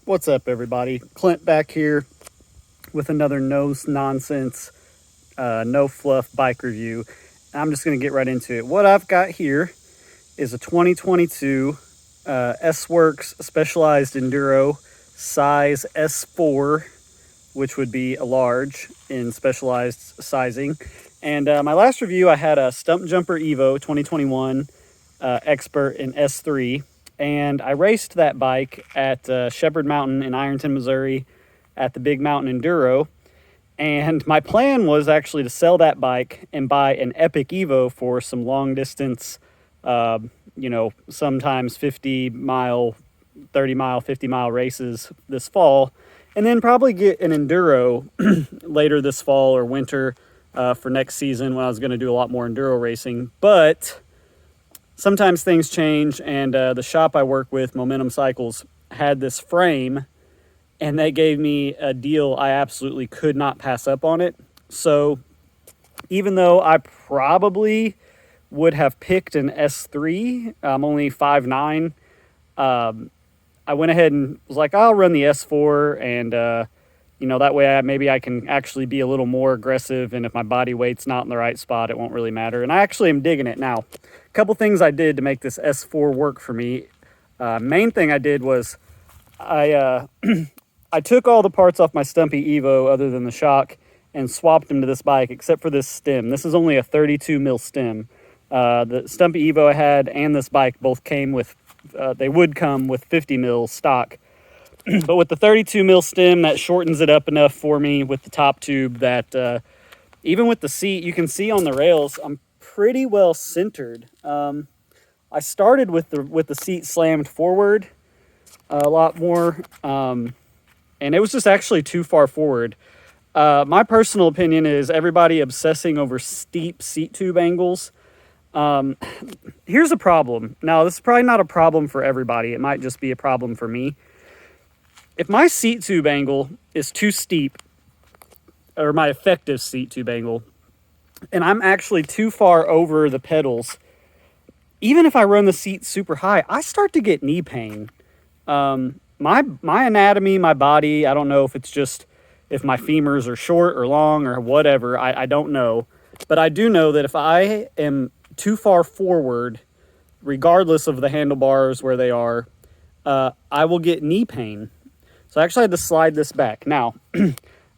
What's up, everybody? Clint back here with another no nonsense, no fluff bike review. I'm just going to get right into it. What I've got here is a 2022 S-Works Specialized Enduro size S4, which would be a large in specialized sizing. And my last review, I had a Stump Jumper Evo 2021 Expert in S3. And I raced that bike at Shepherd Mountain in Ironton, Missouri at the Big Mountain Enduro. And my plan was actually to sell that bike and buy an Epic Evo for some long distance, sometimes 50 mile, 30 mile, 50 mile races this fall. And then probably get an Enduro later this fall or winter for next season when I was going to do a lot more Enduro racing. But sometimes things change, and the shop I work with, Momentum Cycles, had this frame, and they gave me a deal I absolutely could not pass up on it. So even though I probably would have picked an S3, I'm only 5'9", I went ahead and was like, I'll run the S4, and that way maybe I can actually be a little more aggressive, and if my body weight's not in the right spot, it won't really matter. And I actually am digging it now. A couple things I did to make this S4 work for me. Main thing I did was I took all the parts off my Stumpy Evo other than the shock and swapped them to this bike, except for this stem. This is only a 32 mil stem. The Stumpy Evo I had and this bike both came with, they would come with 50 mil stock. But with the 32 mil stem, that shortens it up enough for me with the top tube that even with the seat, you can see on the rails, I'm pretty well centered. I started with the seat slammed forward a lot more, and it was just actually too far forward. My personal opinion is everybody obsessing over steep seat tube angles. Here's a problem. Now, this is probably not a problem for everybody. It might just be a problem for me. If my seat tube angle is too steep, or my effective seat tube angle, and I'm actually too far over the pedals, even if I run the seat super high, I start to get knee pain. My anatomy, my body, I don't know if it's just if my femurs are short or long or whatever, I don't know. But I do know that if I am too far forward, regardless of the handlebars where they are, I will get knee pain. So I actually had to slide this back. Now,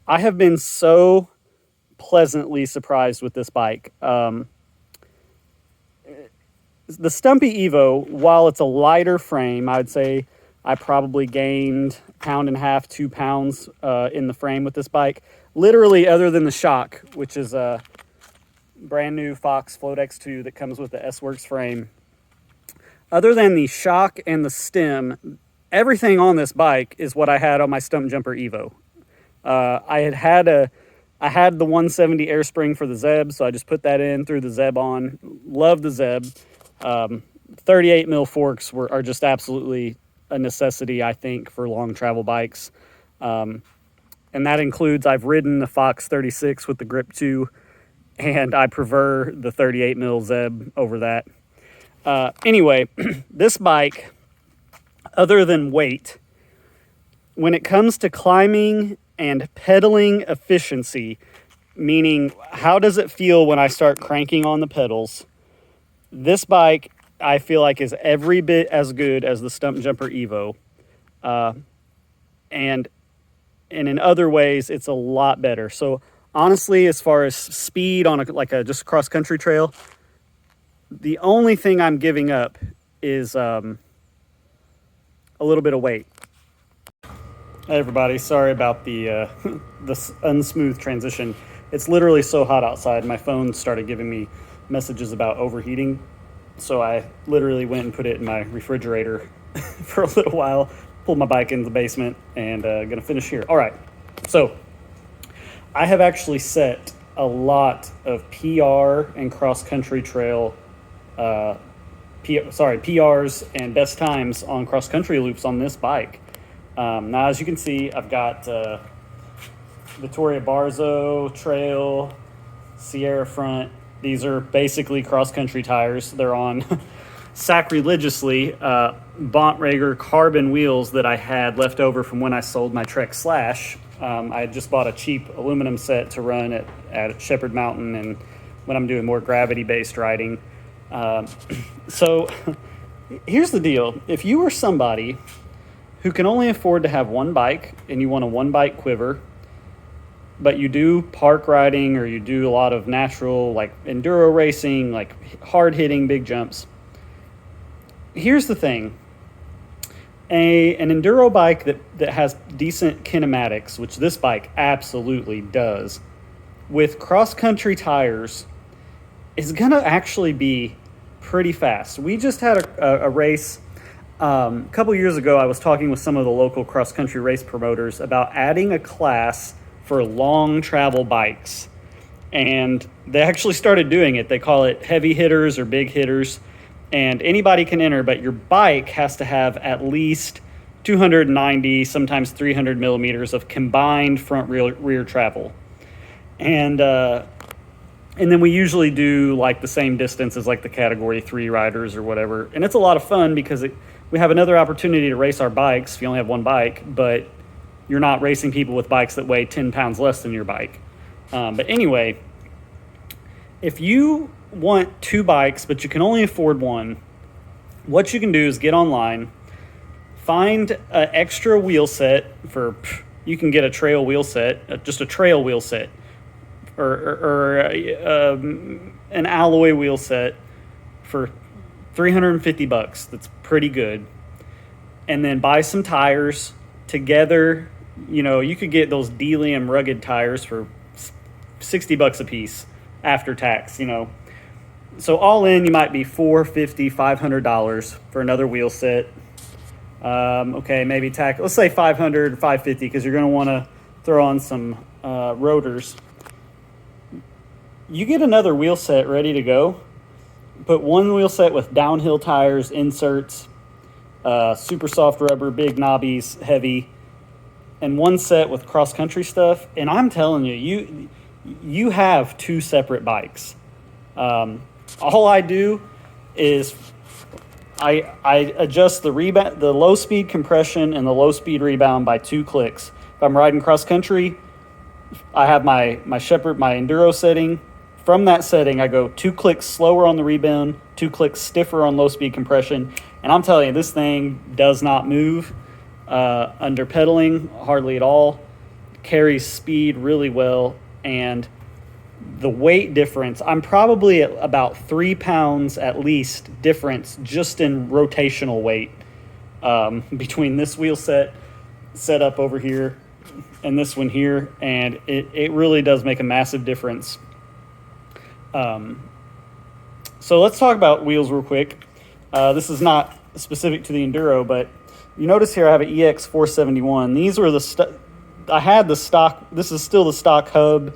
I have been so pleasantly surprised with this bike. The Stumpy Evo, while it's a lighter frame, I would say I probably gained 1.5 pounds, 2 pounds in the frame with this bike. Literally, other than the shock, which is a brand new Fox Float X2 that comes with the S-Works frame. Other than the shock and the stem, everything on this bike is what I had on my Stump Jumper Evo. I had the 170 air spring for the Zeb, so I just put that in, threw the Zeb on. Love the Zeb. 38 mil forks are just absolutely a necessity, I think, for long travel bikes. And that includes, I've ridden the Fox 36 with the Grip 2, and I prefer the 38 mil Zeb over that. Anyway, this bike, other than weight, when it comes to climbing and pedaling efficiency, meaning how does it feel when I start cranking on the pedals, this bike I feel like is every bit as good as the Stump Jumper Evo. And in other ways, it's a lot better. So honestly, as far as speed on a just cross-country trail, the only thing I'm giving up is a little bit of weight. Hey everybody, sorry about the unsmooth transition. It's literally so hot outside. My phone started giving me messages about overheating, so I literally went and put it in my refrigerator for a little while, pulled my bike into the basement, and gonna finish here. All right, so I have actually set a lot of PR and cross-country trail PRs and best times on cross-country loops on this bike. Now, as you can see, I've got Vittoria Barzo, Trail, Sierra Front. These are basically cross-country tires. They're on sacrilegiously Bontrager carbon wheels that I had left over from when I sold my Trek Slash. I had just bought a cheap aluminum set to run at Shepherd Mountain and when I'm doing more gravity-based riding. So here's the deal. If you are somebody who can only afford to have one bike and you want a one-bike quiver, but you do park riding or you do a lot of natural, like enduro racing, like hard-hitting big jumps, here's the thing. An enduro bike that has decent kinematics, which this bike absolutely does, with cross-country tires, is going to actually be pretty fast. We just had a race a couple years ago. I was talking with some of the local cross-country race promoters about adding a class for long travel bikes. And they actually started doing it. They call it heavy hitters or big hitters. And anybody can enter, but your bike has to have at least 290, sometimes 300 millimeters of combined front rear travel. And then we usually do like the same distance as like the category 3 riders or whatever. And it's a lot of fun because we have another opportunity to race our bikes if you only have one bike, but you're not racing people with bikes that weigh 10 pounds less than your bike. But anyway, if you want 2 bikes, but you can only afford one, what you can do is get online, find an extra wheel set you can get a trail wheel set, just a trail wheel set, or an alloy wheel set for $350. That's pretty good. And then buy some tires together. You could get those Delium rugged tires for $60 a piece after tax, So all in, you might be $450, $500 for another wheel set. Okay, maybe let's say $500, $550, because you're going to want to throw on some rotors. You get another wheel set ready to go. Put one wheel set with downhill tires, inserts, super soft rubber, big knobbies, heavy, and one set with cross-country stuff. And I'm telling you have 2 separate bikes. All I do is I adjust the low speed compression and the low speed rebound by 2 clicks. If I'm riding cross country, I have my Enduro setting. From that setting, I go 2 clicks slower on the rebound, 2 clicks stiffer on low speed compression, and I'm telling you, this thing does not move under pedaling hardly at all. Carries speed really well, and the weight difference, I'm probably at about 3 pounds at least difference just in rotational weight between this wheel set up over here and this one here, and it really does make a massive difference. So let's talk about wheels real quick. This is not specific to the Enduro, but you notice here I have an EX 471. These were I had the stock. This is still the stock hub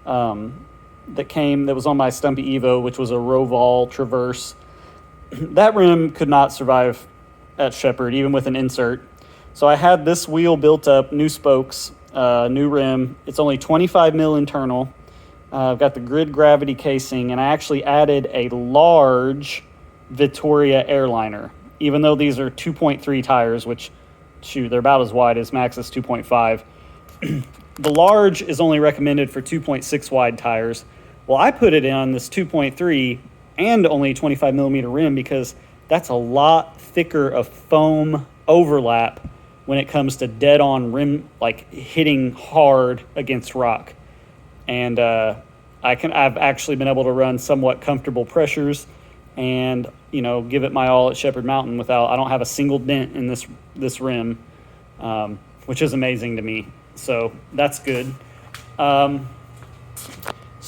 that was on my Stumpy Evo, which was a Roval Traverse. That rim could not survive at Shepherd, even with an insert. So I had this wheel built up, new spokes, new rim. It's only 25 mil internal. I've got the grid gravity casing, and I actually added a large Vittoria airliner, even though these are 2.3 tires, which, they're about as wide as Max's 2.5. The large is only recommended for 2.6 wide tires. Well, I put it on this 2.3 and only 25 millimeter rim because that's a lot thicker of foam overlap when it comes to dead-on rim, like hitting hard against rock. And I've actually been able to run somewhat comfortable pressures and, give it my all at Shepherd Mountain I don't have a single dent in this rim, which is amazing to me. So that's good. So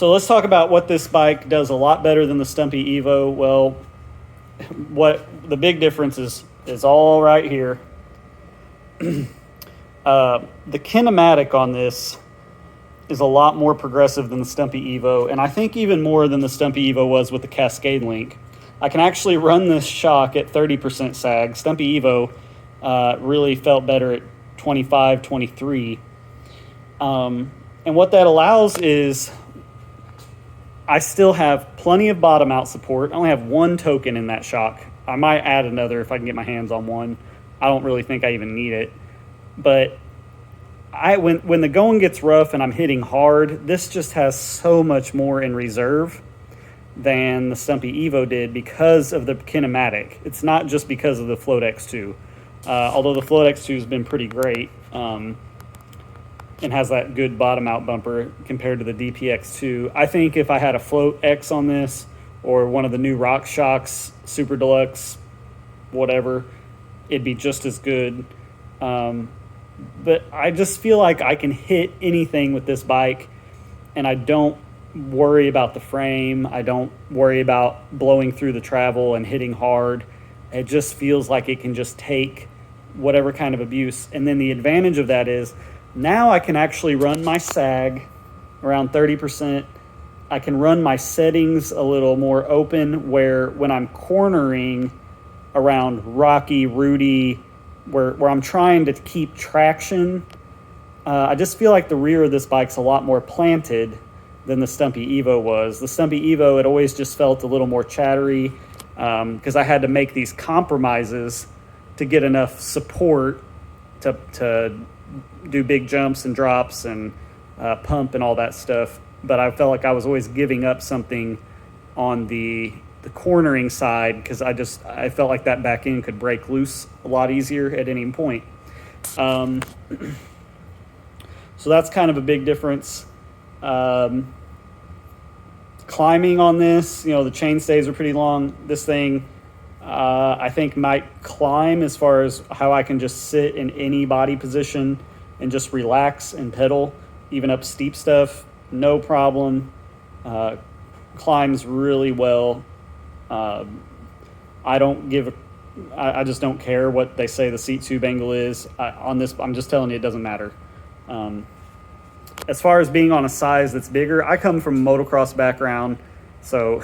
let's talk about what this bike does a lot better than the Stumpy Evo. Well, what the big difference is all right here. The kinematic on this is a lot more progressive than the Stumpy Evo, and I think even more than the Stumpy Evo was with the Cascade Link. I can actually run this shock at 30% sag. Stumpy Evo really felt better at 25, 23. And what that allows is I still have plenty of bottom out support. I only have one token in that shock. I might add another if I can get my hands on one. I don't really think I even need it. But when the going gets rough and I'm hitting hard, this just has so much more in reserve than the Stumpy Evo did because of the kinematic. It's not just because of the Float X2. Although the Float X2 has been pretty great and has that good bottom out bumper compared to the DPX2. I think if I had a Float X on this or one of the new Rock Shocks, Super Deluxe, whatever, it'd be just as good. But I just feel like I can hit anything with this bike, and I don't worry about the frame. I don't worry about blowing through the travel and hitting hard. It just feels like it can just take whatever kind of abuse. And then the advantage of that is now I can actually run my sag around 30%. I can run my settings a little more open, where when I'm cornering around rocky, rooty, where I'm trying to keep traction, I just feel like the rear of this bike's a lot more planted than the Stumpy Evo was. The Stumpy Evo, it always just felt a little more chattery because I had to make these compromises to get enough support to do big jumps and drops and pump and all that stuff. But I felt like I was always giving up something on the cornering side because I felt like that back end could break loose a lot easier at any point. So that's kind of a big difference. Climbing on this, the chain stays are pretty long. This thing, I think might climb as far as how I can just sit in any body position and just relax and pedal, even up steep stuff, no problem. Climbs really well. I just don't care what they say the seat tube angle is. On this, I'm just telling you, it doesn't matter. As far as being on a size that's bigger, I come from a motocross background, so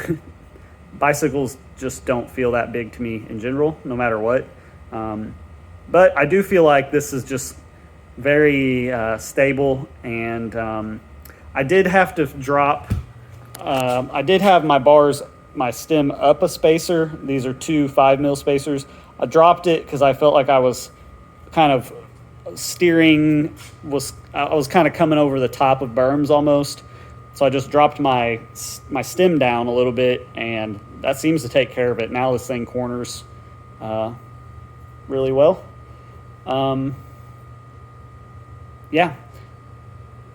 bicycles just don't feel that big to me in general, no matter what. But I do feel like this is just very stable, and I did have to drop. I did have my stem up a spacer. These are two 5mm spacers. I dropped it because I felt like I was kind of I was kind of coming over the top of berms almost. So I just dropped my stem down a little bit, and that seems to take care of it. Now this thing corners really well. Yeah.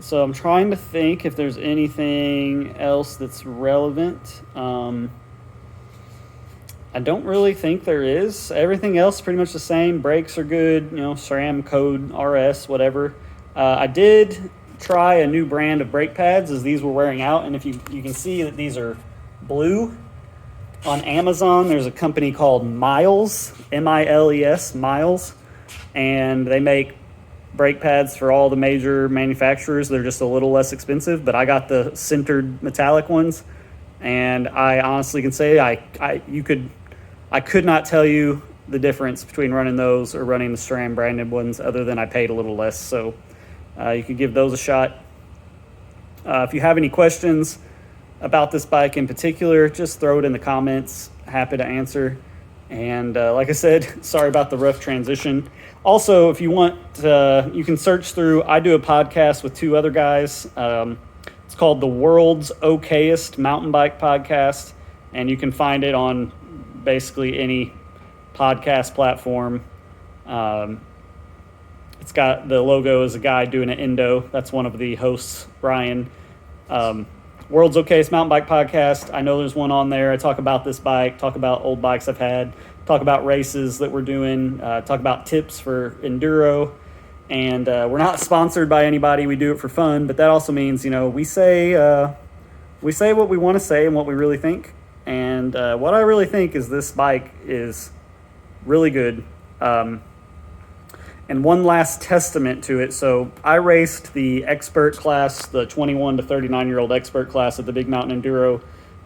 So I'm trying to think if there's anything else that's relevant. I don't really think there is. Everything else is pretty much the same. Brakes are good, SRAM code, RS, whatever. I did try a new brand of brake pads as these were wearing out, and if you can see that these are blue. On Amazon, there's a company called Miles, M-I-L-E-S, Miles, and they make brake pads for all the major manufacturers. They're just a little less expensive, but I got the sintered metallic ones, and I honestly can say I could not tell you the difference between running those or running the SRAM branded ones, other than I paid a little less. So you could give those a shot. If you have any questions about this bike in particular, just throw it in the comments. Happy to answer. And like I said, sorry about the rough transition. Also, if you want, you can search through. I do a podcast with two other guys. It's called The World's Okayest Mountain Bike Podcast, and you can find it on basically any podcast platform. It's got the logo as a guy doing an endo. That's one of the hosts, Ryan. World's Okayest Mountain Bike Podcast. I know there's one on there. I talk about this bike, talk about old bikes I've had, talk about races that we're doing, talk about tips for Enduro. And we're not sponsored by anybody. We do it for fun, but that also means, we say what we want to say and what we really think. And what I really think is this bike is really good. And one last testament to it. So I raced the expert class, the 21 to 39-year-old expert class at the Big Mountain Enduro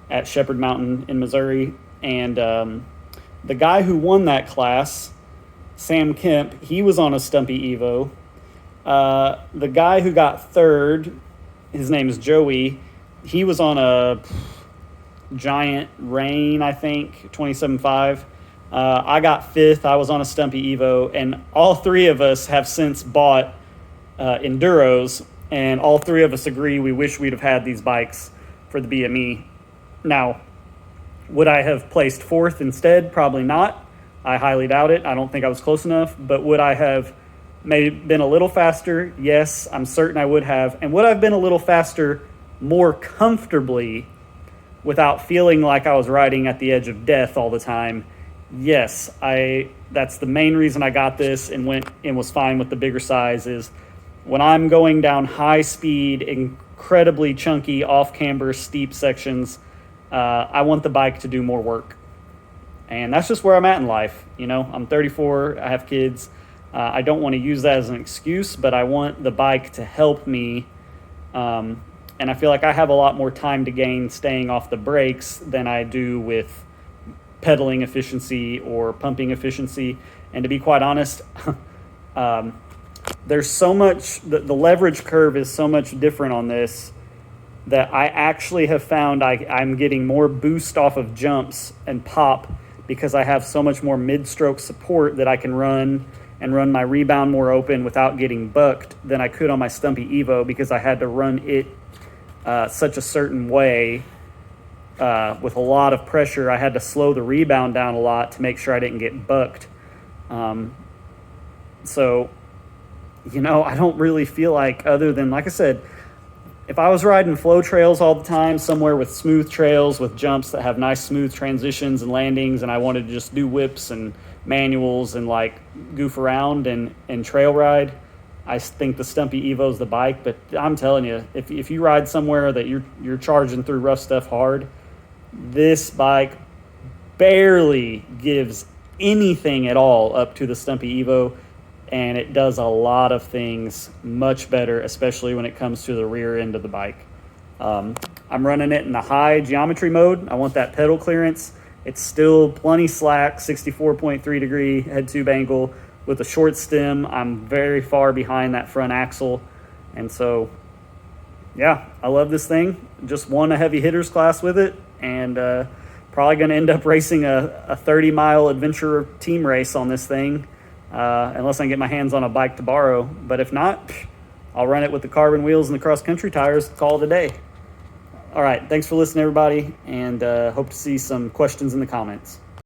at Shepherd Mountain in Missouri. And the guy who won that class, Sam Kemp, he was on a Stumpy Evo. The guy who got third, his name is Joey, he was on a Giant Rain, I think, 27.5. I got fifth. I was on a Stumpy Evo, and all three of us have since bought Enduros, and all three of us agree we wish we'd have had these bikes for the BME. Now, would I have placed fourth instead? Probably not. I highly doubt it. I don't think I was close enough. But would I have maybe been a little faster? Yes, I'm certain I would have. And would I have been a little faster more comfortably without feeling like I was riding at the edge of death all the time? Yes, that's the main reason I got this and went and was fine with the bigger size. Is when I'm going down high speed, incredibly chunky off camber steep sections, I want the bike to do more work. And that's just where I'm at in life. You know, I'm 34, I have kids. I don't want to use that as an excuse, but I want the bike to help me. And I feel like I have a lot more time to gain staying off the brakes than I do with pedaling efficiency or pumping efficiency. And to be quite honest, there's so much, the leverage curve is so much different on this that I actually have found I'm getting more boost off of jumps and pop because I have so much more mid-stroke support that I can run and run my rebound more open without getting bucked than I could on my Stumpy Evo, because I had to run it such a certain way with a lot of pressure. I had to slow the rebound down a lot to make sure I didn't get bucked. So, you know, I don't really feel like, other than, like I said, if I was riding flow trails all the time, somewhere with smooth trails with jumps that have nice smooth transitions and landings, and I wanted to just do whips and manuals and like goof around and trail ride, I think the Stumpy Evo is the bike. But I'm telling you, if you ride somewhere that you're charging through rough stuff hard, this bike barely gives anything at all up to the Stumpy Evo, and it does a lot of things much better, especially when it comes to the rear end of the bike. I'm running it in the high geometry mode. I want that pedal clearance. It's still plenty slack, 64.3 degree head tube angle with a short stem. I'm very far behind that front axle. And so, yeah, I love this thing. Just won a heavy hitters class with it, and probably going to end up racing a 30-mile adventure team race on this thing. Unless I can get my hands on a bike to borrow. But if not, I'll run it with the carbon wheels and the cross-country tires. Call it a day. All right, thanks for listening, everybody, and hope to see some questions in the comments.